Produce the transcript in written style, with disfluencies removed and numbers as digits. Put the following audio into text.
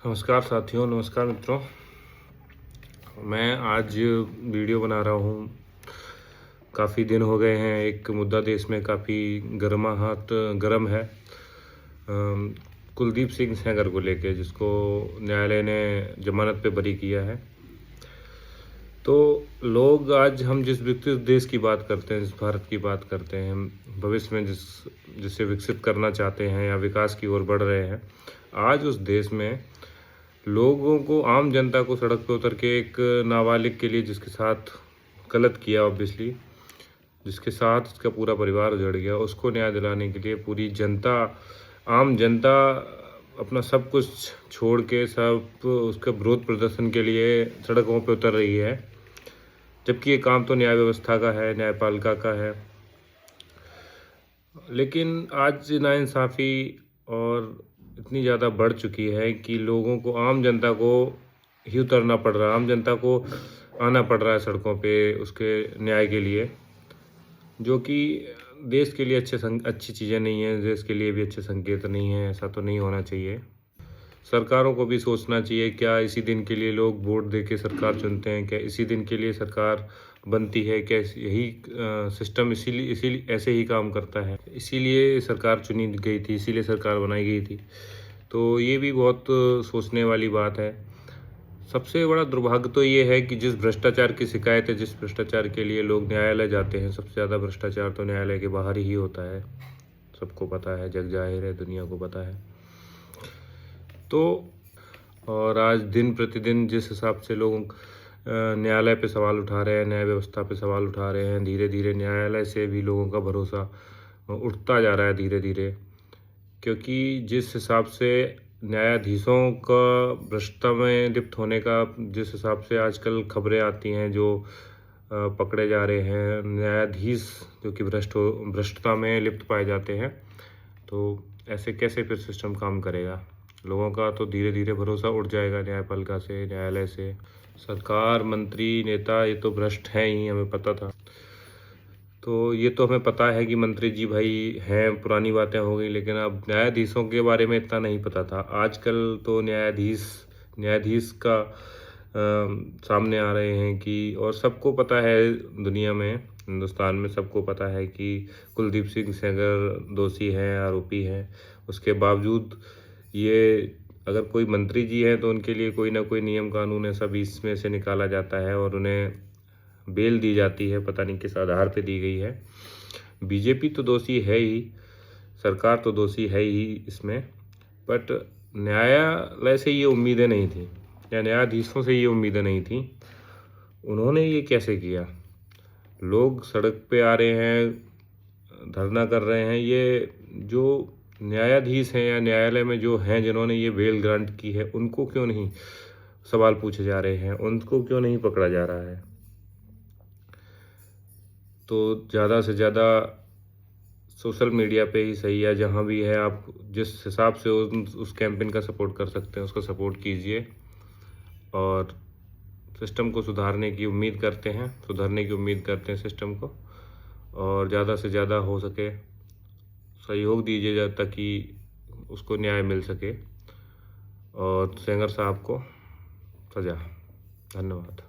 नमस्कार साथियों, नमस्कार मित्रों। मैं आज वीडियो बना रहा हूँ। काफ़ी दिन हो गए हैं, एक मुद्दा देश में काफ़ी गर्म है। कुलदीप सिंह सेंगर को लेके, जिसको न्यायालय ने जमानत पे बरी किया है। तो लोग आज हम जिस विकसित देश की बात करते हैं, जिस भारत की बात करते हैं, भविष्य में जिसे विकसित करना चाहते हैं या विकास की ओर बढ़ रहे हैं, आज उस देश में लोगों को, आम जनता को सड़क पे उतर के एक नाबालिग के लिए, जिसके साथ गलत किया ऑब्वियसली, जिसके साथ उसका पूरा परिवार उजड़ गया, उसको न्याय दिलाने के लिए पूरी जनता, आम जनता अपना सब कुछ छोड़ के सब उसका विरोध प्रदर्शन के लिए सड़कों पे उतर रही है। जबकि ये काम तो न्याय व्यवस्था का है, न्यायपालिका का है। लेकिन आज नाइंसाफ़ी और इतनी ज़्यादा बढ़ चुकी है कि लोगों को, आम जनता को ही उतरना पड़ रहा है, आम जनता को आना पड़ रहा है सड़कों पे उसके न्याय के लिए, जो कि देश के लिए अच्छी चीज़ें नहीं हैं, देश के लिए भी अच्छे संकेत नहीं हैं। ऐसा तो नहीं होना चाहिए। सरकारों को भी सोचना चाहिए, क्या इसी दिन के लिए लोग वोट दे के सरकार चुनते हैं? क्या इसी दिन के लिए सरकार बनती है? क्या यही सिस्टम इसीलिए ऐसे ही काम करता है? इसीलिए सरकार चुनी गई थी, इसीलिए सरकार बनाई गई थी। तो ये भी बहुत सोचने वाली बात है। सबसे बड़ा दुर्भाग्य तो ये है कि जिस भ्रष्टाचार की शिकायत है, जिस भ्रष्टाचार के लिए लोग न्यायालय जाते हैं, सबसे ज़्यादा भ्रष्टाचार तो न्यायालय के बाहर ही होता है। सबको पता है, जग जाहिर है, दुनिया को पता है। तो और आज दिन प्रतिदिन जिस हिसाब से लोग न्यायालय पे सवाल उठा रहे हैं, न्याय व्यवस्था पे सवाल उठा रहे हैं, धीरे धीरे न्यायालय से भी लोगों का भरोसा उठता जा रहा है धीरे धीरे। क्योंकि जिस हिसाब से न्यायाधीशों का भ्रष्टता में लिप्त होने का, जिस हिसाब से आजकल खबरें आती हैं, जो पकड़े जा रहे हैं न्यायाधीश जो कि भ्रष्टता में लिप्त पाए जाते हैं, तो ऐसे कैसे फिर सिस्टम काम करेगा? लोगों का तो धीरे धीरे भरोसा उठ जाएगा न्यायपालिका से, न्यायालय से। सरकार, मंत्री, नेता, ये तो भ्रष्ट हैं ही, हमें पता था। तो ये तो हमें पता है कि मंत्री जी भाई हैं, पुरानी बातें हो गई। लेकिन अब न्यायाधीशों के बारे में इतना नहीं पता था। आजकल तो न्यायाधीश का सामने आ रहे हैं कि, और सबको पता है दुनिया में, हिंदुस्तान में सबको पता है कि कुलदीप सिंह सेंगर दोषी हैं, आरोपी हैं। उसके बावजूद ये, अगर कोई मंत्री जी हैं तो उनके लिए कोई ना कोई नियम कानून है, सब इसमें से निकाला जाता है और उन्हें बेल दी जाती है। पता नहीं किस आधार पे दी गई है। बीजेपी तो दोषी है ही, सरकार तो दोषी है ही इसमें, बट न्यायालय से ये उम्मीदें नहीं थी, या न्यायाधीशों से ये उम्मीदें नहीं थी। उन्होंने ये कैसे किया? लोग सड़क पे आ रहे हैं, धरना कर रहे हैं। ये जो न्यायाधीश हैं या न्यायालय में जो हैं, जिन्होंने ये बेल ग्रांट की है, उनको क्यों नहीं सवाल पूछे जा रहे हैं? उनको क्यों नहीं पकड़ा जा रहा है? तो ज़्यादा से ज़्यादा सोशल मीडिया पे ही सही है, जहाँ भी है, आप जिस हिसाब से उस कैंपेन का सपोर्ट कर सकते हैं, उसका सपोर्ट कीजिए। और सिस्टम को सुधारने की उम्मीद करते हैं सिस्टम को। और ज़्यादा से ज़्यादा हो सके सहयोग दीजिए ताकि उसको न्याय मिल सके और सेंगर साहब को सजा। धन्यवाद।